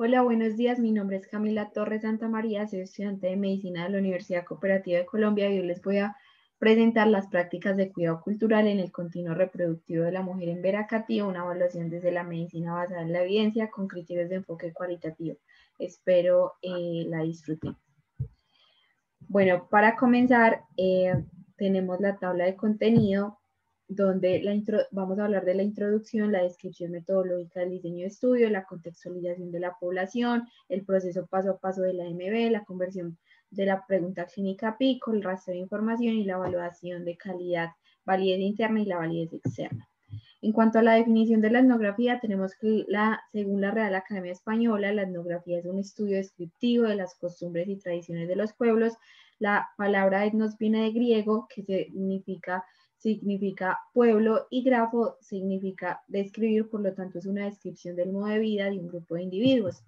Hola, buenos días. Mi nombre es Camila Torres Santamaría, soy estudiante de Medicina de la Universidad Cooperativa de Colombia y hoy les voy a presentar las prácticas de cuidado cultural en el continuo reproductivo de la mujer en Veracatía, una evaluación desde la medicina basada en la evidencia con criterios de enfoque cualitativo. Espero la disfruten. Bueno, para comenzar, tenemos la tabla de contenido donde vamos a hablar de la introducción, la descripción metodológica del diseño de estudio, la contextualización de la población, el proceso paso a paso de la MB, la conversión de la pregunta clínica PICO, el rastreo de información y la evaluación de calidad, validez interna y la validez externa. En cuanto a la definición de la etnografía, tenemos que según la Real Academia Española, la etnografía es un estudio descriptivo de las costumbres y tradiciones de los pueblos. La palabra etnos viene de griego, que significa pueblo, y grafo significa describir, por lo tanto es una descripción del modo de vida de un grupo de individuos.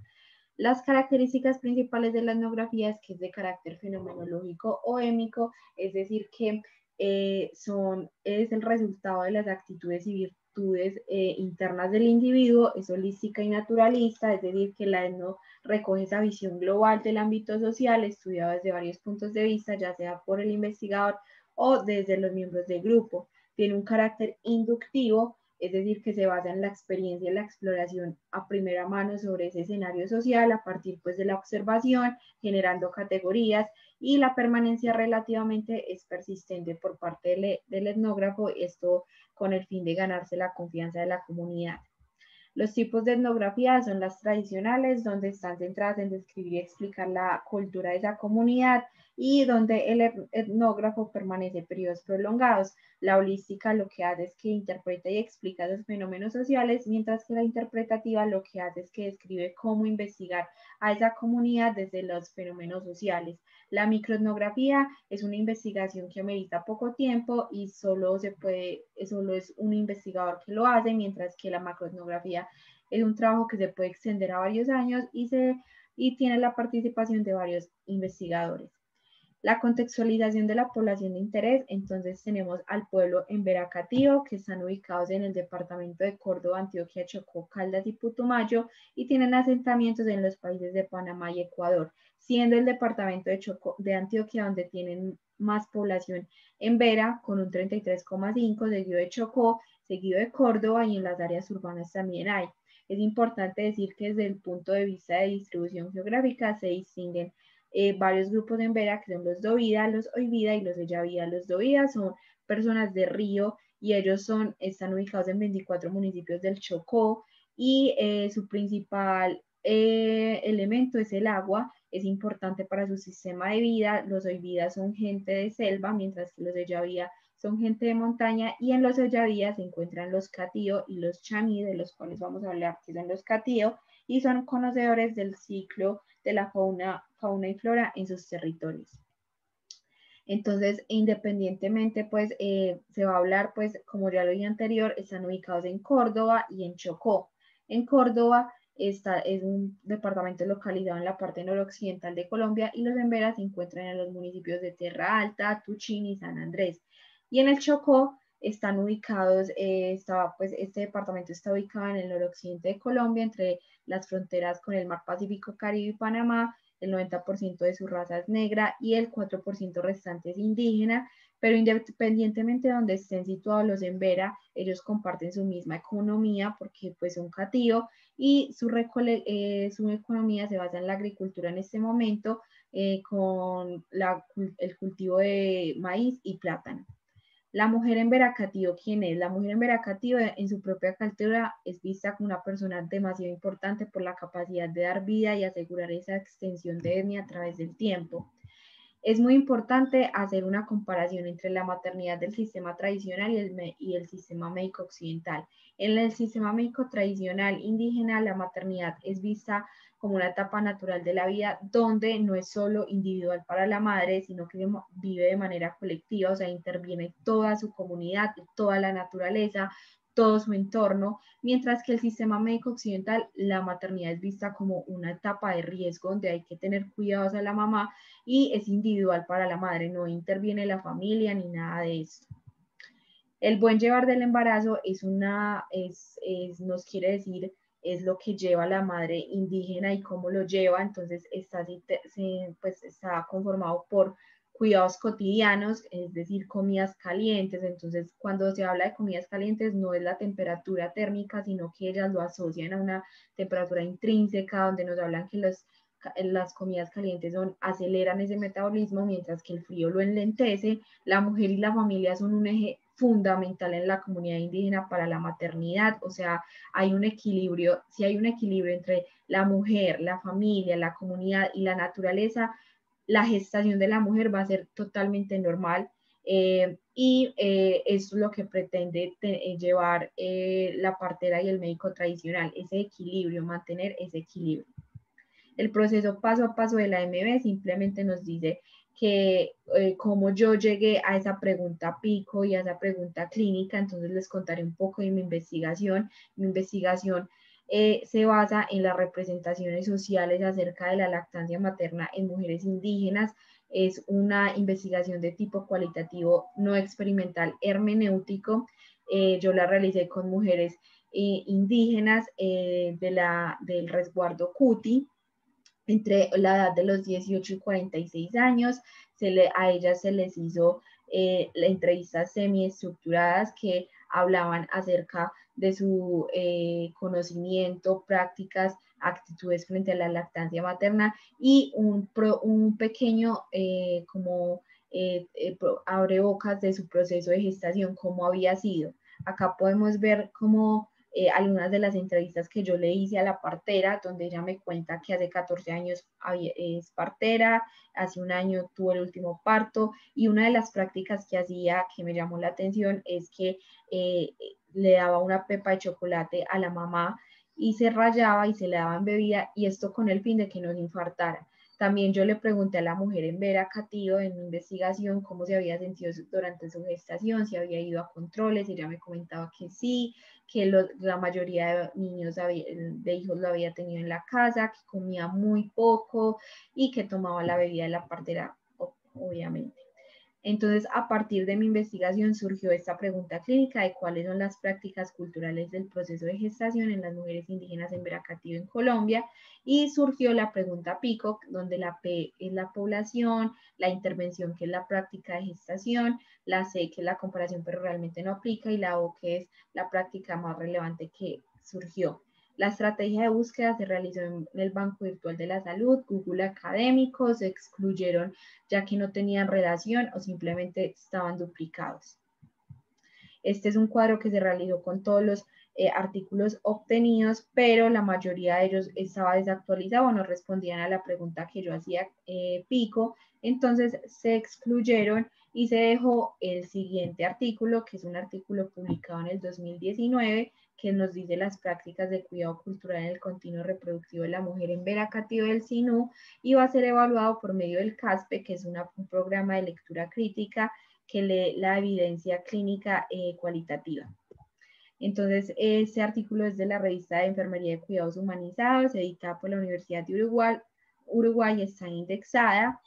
Las características principales de la etnografía es que es de carácter fenomenológico o émico, es decir, que es el resultado de las actitudes y virtudes internas del individuo, es holística y naturalista, es decir, que la etno recoge esa visión global del ámbito social, estudiado desde varios puntos de vista, ya sea por el investigador o desde los miembros del grupo. Tiene un carácter inductivo, es decir, que se basa en la experiencia y la exploración a primera mano sobre ese escenario social a partir pues, de la observación, generando categorías, y la permanencia relativamente es persistente por parte del etnógrafo, esto con el fin de ganarse la confianza de la comunidad. Los tipos de etnografía son las tradicionales, donde están centradas en describir y explicar la cultura de esa comunidad y donde el etnógrafo permanece periodos prolongados. La holística lo que hace es que interpreta y explica los fenómenos sociales, mientras que la interpretativa lo que hace es que describe cómo investigar a esa comunidad desde los fenómenos sociales. La microetnografía es una investigación que amerita poco tiempo y solo es un investigador que lo hace, mientras que la macroetnografía es un trabajo que se puede extender a varios años y tiene la participación de varios investigadores. La contextualización de la población de interés, entonces tenemos al pueblo en Veracatío, que están ubicados en el departamento de Córdoba, Antioquia, Chocó, Caldas y Putumayo, y tienen asentamientos en los países de Panamá y Ecuador, siendo el departamento de Antioquia donde tienen más población en Vera, con un 33,5, seguido de Chocó, seguido de Córdoba, y en las áreas urbanas también hay. Es importante decir que desde el punto de vista de distribución geográfica se distinguen varios grupos en Vera, que son los Dovida, los Oivida y los Ellavida. Los Dovida son personas de Río y ellos están ubicados en 24 municipios del Chocó y su principal elemento es el agua, es importante para su sistema de vida. Los Oivida son gente de selva, mientras que los Ellavida son gente de montaña, y en los Ellavida se encuentran los Catío y los Chamí, de los cuales vamos a hablar, que son los Catío, y son conocedores del ciclo de la fauna y flora en sus territorios. Entonces, independientemente, pues, se va a hablar, pues, como ya lo dije anterior, están ubicados en Córdoba y en Chocó. En Córdoba es un departamento localizado en la parte noroccidental de Colombia, y los en Vera se encuentran en los municipios de Terra Alta, Tuchín y San Andrés. Y en el Chocó están ubicados, pues este departamento está ubicado en el noroccidente de Colombia, entre las fronteras con el mar Pacífico, Caribe y Panamá. El 90% de su raza es negra y el 4% restante es indígena, pero independientemente de donde estén situados los en Vera, ellos comparten su misma economía porque pues son catío, y su economía se basa en la agricultura en este momento, con el cultivo de maíz y plátano. La mujer en Veracatío, ¿quién es? La mujer en Veracatío, en su propia cultura, es vista como una persona demasiado importante por la capacidad de dar vida y asegurar esa extensión de etnia a través del tiempo. Es muy importante hacer una comparación entre la maternidad del sistema tradicional y el sistema médico occidental. En el sistema médico tradicional indígena, la maternidad es vista como una etapa natural de la vida, donde no es solo individual para la madre, sino que vive de manera colectiva, o sea, interviene toda su comunidad, toda la naturaleza, todo su entorno, mientras que el sistema médico occidental, la maternidad es vista como una etapa de riesgo donde hay que tener cuidados a la mamá y es individual para la madre, no interviene la familia ni nada de esto. El buen llevar del embarazo nos quiere decir es lo que lleva la madre indígena y cómo lo lleva. Entonces pues está conformado por cuidados cotidianos, es decir, comidas calientes. Entonces, cuando se habla de comidas calientes, no es la temperatura térmica, sino que ellas lo asocian a una temperatura intrínseca, donde nos hablan que las comidas calientes aceleran ese metabolismo, mientras que el frío lo enlentece. La mujer y la familia son un eje fundamental en la comunidad indígena para la maternidad. O sea, hay un equilibrio, si hay un equilibrio entre la mujer, la familia, la comunidad y la naturaleza, la gestación de la mujer va a ser totalmente normal. Eso es lo que pretende llevar la partera y el médico tradicional, ese equilibrio, mantener ese equilibrio. El proceso paso a paso de la MB simplemente nos dice que como yo llegué a esa pregunta pico y a esa pregunta clínica. Entonces les contaré un poco de mi investigación. Mi investigación se basa en las representaciones sociales acerca de la lactancia materna en mujeres indígenas. Es una investigación de tipo cualitativo, no experimental, hermenéutico. Yo la realicé con mujeres indígenas del resguardo Cuti, entre la edad de los 18 y 46 años. A ellas se les hizo entrevistas semiestructuradas que hablaban acerca de su conocimiento, prácticas, actitudes frente a la lactancia materna, y un pequeño abrebocas de su proceso de gestación, cómo había sido. Acá podemos ver cómo algunas de las entrevistas que yo le hice a la partera, donde ella me cuenta que hace 14 años es partera, hace un año tuvo el último parto, y una de las prácticas que hacía que me llamó la atención es que le daba una pepa de chocolate a la mamá y se rayaba y se le daba en bebida, y esto con el fin de que no se infartara. También yo le pregunté a la mujer en Vera Catío, en mi investigación, cómo se había sentido durante su gestación, si había ido a controles, y ella me comentaba que sí, que la mayoría de niños, de hijos, lo había tenido en la casa, que comía muy poco y que tomaba la bebida de la partera, obviamente. Entonces, a partir de mi investigación surgió esta pregunta clínica de cuáles son las prácticas culturales del proceso de gestación en las mujeres indígenas en Veracatío, en Colombia, y surgió la pregunta PICOC, donde la P es la población, la intervención, que es la práctica de gestación, la C, que es la comparación pero realmente no aplica, y la O, que es la práctica más relevante que surgió. La estrategia de búsqueda se realizó en el Banco Virtual de la Salud, Google Académico. Se excluyeron ya que no tenían relación o simplemente estaban duplicados. Este es un cuadro que se realizó con todos los artículos obtenidos, pero la mayoría de ellos estaba desactualizado o no respondían a la pregunta que yo hacía pico. Entonces se excluyeron y se dejó el siguiente artículo, que es un artículo publicado en el 2019, que nos dice las prácticas de cuidado cultural en el continuo reproductivo de la mujer en Veracatío del Sinú, y va a ser evaluado por medio del CASPE, que es un programa de lectura crítica que lee la evidencia clínica cualitativa. Entonces, este artículo es de la revista de Enfermería de Cuidados Humanizados, editada por la Universidad de Uruguay, está indexada,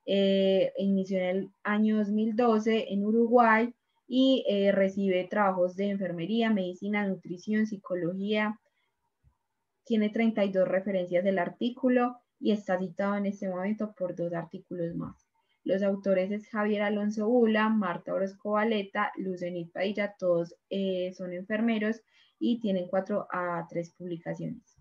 inició en el año 2012 en Uruguay, y recibe trabajos de enfermería, medicina, nutrición, psicología. Tiene 32 referencias del artículo y está citado en este momento por 2 artículos más. Los autores es Javier Alonso Bula, Marta Orozco Valeta, Lucenit Padilla, todos son enfermeros y tienen 4 a 3 publicaciones.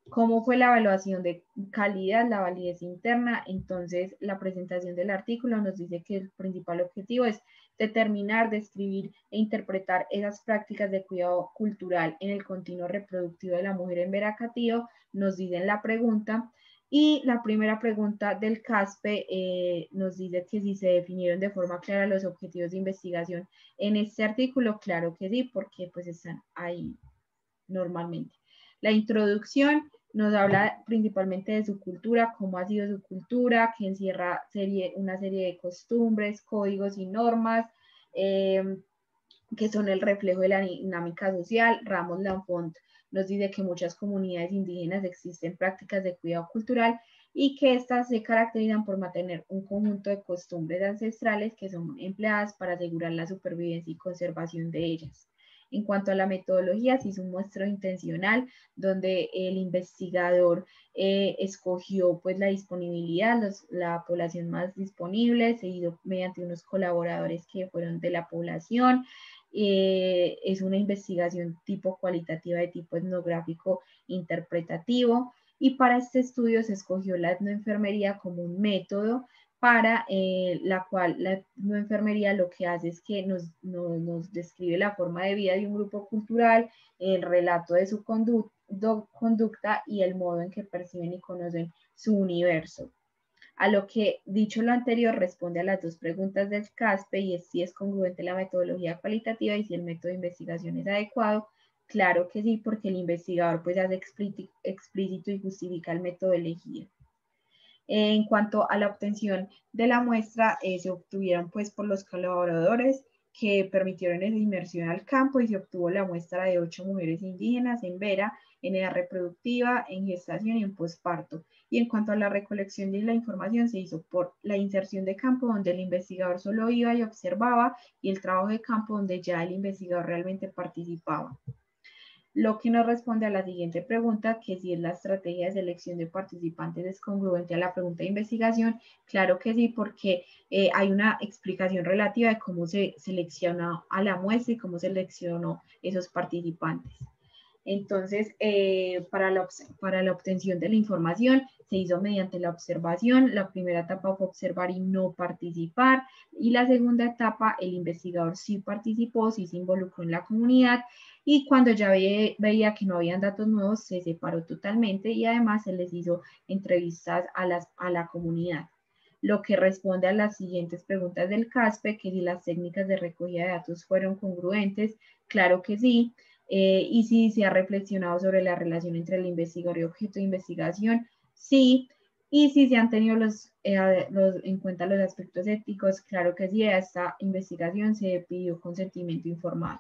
¿Cómo fue la evaluación de calidad, la validez interna? Entonces, la presentación del artículo nos dice que el principal objetivo es determinar, describir e interpretar esas prácticas de cuidado cultural en el continuo reproductivo de la mujer en Veracatío. Nos dicen la pregunta, y la primera pregunta del CASPE nos dice que si se definieron de forma clara los objetivos de investigación en este artículo. Claro que sí, porque pues están ahí normalmente. La introducción nos habla principalmente de su cultura, cómo ha sido su cultura, que encierra una serie de costumbres, códigos y normas, que son el reflejo de la dinámica social. Ramos Lanfont nos dice que en muchas comunidades indígenas existen prácticas de cuidado cultural y que estas se caracterizan por mantener un conjunto de costumbres ancestrales que son empleadas para asegurar la supervivencia y conservación de ellas. En cuanto a la metodología, se hizo un muestreo intencional donde el investigador escogió pues la disponibilidad, la población más disponible, se hizo mediante unos colaboradores que fueron de la población. Es una investigación tipo cualitativa de tipo etnográfico interpretativo, y para este estudio se escogió la etnoenfermería como un método para la cual la etnoenfermería lo que hace es que nos describe la forma de vida de un grupo cultural, el relato de su conducta y el modo en que perciben y conocen su universo. A lo que, dicho lo anterior, responde a las dos preguntas del CASPE, y es si es congruente la metodología cualitativa y si el método de investigación es adecuado. Claro que sí, porque el investigador pues hace explícito y justifica el método elegido. En cuanto a la obtención de la muestra, se obtuvieron pues por los colaboradores que permitieron esa inmersión al campo, y se obtuvo la muestra de 8 mujeres indígenas en vera, en edad reproductiva, en gestación y en posparto. Y en cuanto a la recolección de la información, se hizo por la inserción de campo, donde el investigador solo iba y observaba, y el trabajo de campo, donde ya el investigador realmente participaba. Lo que nos responde a la siguiente pregunta, que si es la estrategia de selección de participantes es congruente a la pregunta de investigación. Claro que sí, porque hay una explicación relativa de cómo se seleccionó a la muestra y cómo seleccionó esos participantes. Entonces, para la obtención de la información se hizo mediante la observación. La primera etapa fue observar y no participar, y la segunda etapa el investigador sí participó, sí se involucró en la comunidad, y cuando ya veía que no habían datos nuevos se separó totalmente, y además se les hizo entrevistas a la comunidad. Lo que responde a las siguientes preguntas del CASPE, que si las técnicas de recogida de datos fueron congruentes. Claro que sí. Y si se ha reflexionado sobre la relación entre el investigador y objeto de investigación, sí. Y si se han tenido en cuenta los aspectos éticos, claro que sí. A esta investigación se pidió consentimiento informado.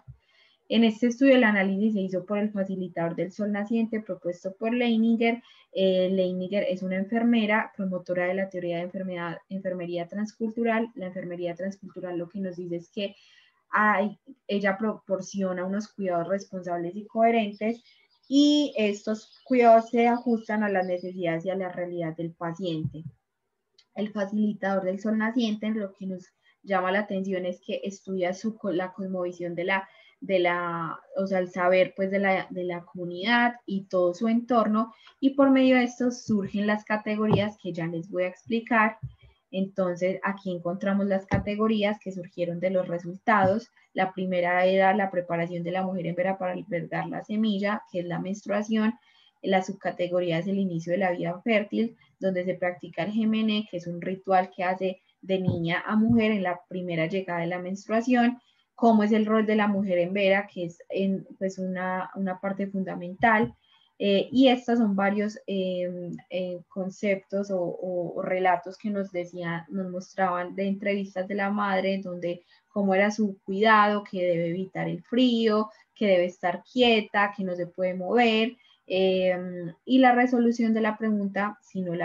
En este estudio el análisis se hizo por el facilitador del sol naciente propuesto por Leininger. Leininger es una enfermera promotora de la teoría de enfermería transcultural. La enfermería transcultural lo que nos dice es que ella proporciona unos cuidados responsables y coherentes, y estos cuidados se ajustan a las necesidades y a la realidad del paciente. El facilitador del sol naciente, lo que nos llama la atención es que estudia la cosmovisión o sea, el saber pues de la comunidad y todo su entorno, y por medio de esto surgen las categorías que ya les voy a explicar. Entonces, aquí encontramos las categorías que surgieron de los resultados. La primera era la preparación de la mujer en vera para albergar la semilla, que es la menstruación. La subcategoría es el inicio de la vida fértil, donde se practica el Gemené, que es un ritual que hace de niña a mujer en la primera llegada de la menstruación. Cómo es el rol de la mujer en vera, que es pues una parte fundamental. Y estos son varios conceptos o relatos que nos mostraban de entrevistas de la madre, donde cómo era su cuidado, que debe evitar el frío, que debe estar quieta, que no se puede mover. Y la resolución de la pregunta, si no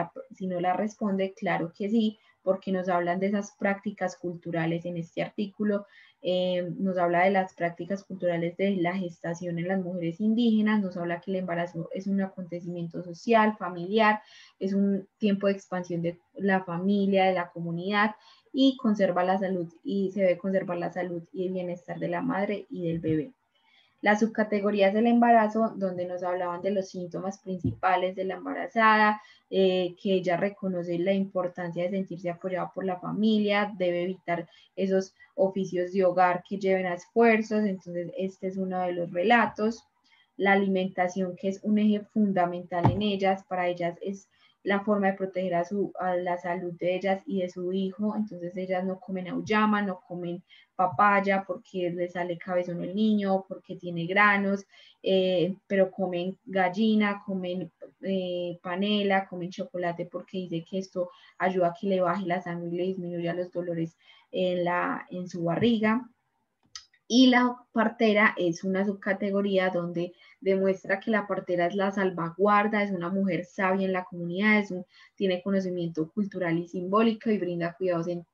la responde, claro que sí, porque nos hablan de esas prácticas culturales en este artículo. Nos habla de las prácticas culturales de la gestación en las mujeres indígenas, nos habla que el embarazo es un acontecimiento social, familiar, es un tiempo de expansión de la familia, de la comunidad, y conserva la salud, y se debe conservar la salud y el bienestar de la madre y del bebé. Las subcategorías del embarazo, donde nos hablaban de los síntomas principales de la embarazada, que ella reconoce la importancia de sentirse apoyada por la familia, debe evitar esos oficios de hogar que lleven a esfuerzos. Entonces, este es uno de los relatos. La alimentación, que es un eje fundamental en ellas, para ellas es la forma de proteger a la salud de ellas y de su hijo. Entonces ellas no comen auyama, no comen papaya porque le sale cabezón el niño, porque tiene granos, pero comen gallina, comen panela, comen chocolate, porque dice que esto ayuda a que le baje la sangre y le disminuya los dolores en su barriga. Y la partera es una subcategoría donde demuestra que la partera es la salvaguarda, es una mujer sabia en la comunidad, tiene conocimiento cultural y simbólico y brinda cuidados en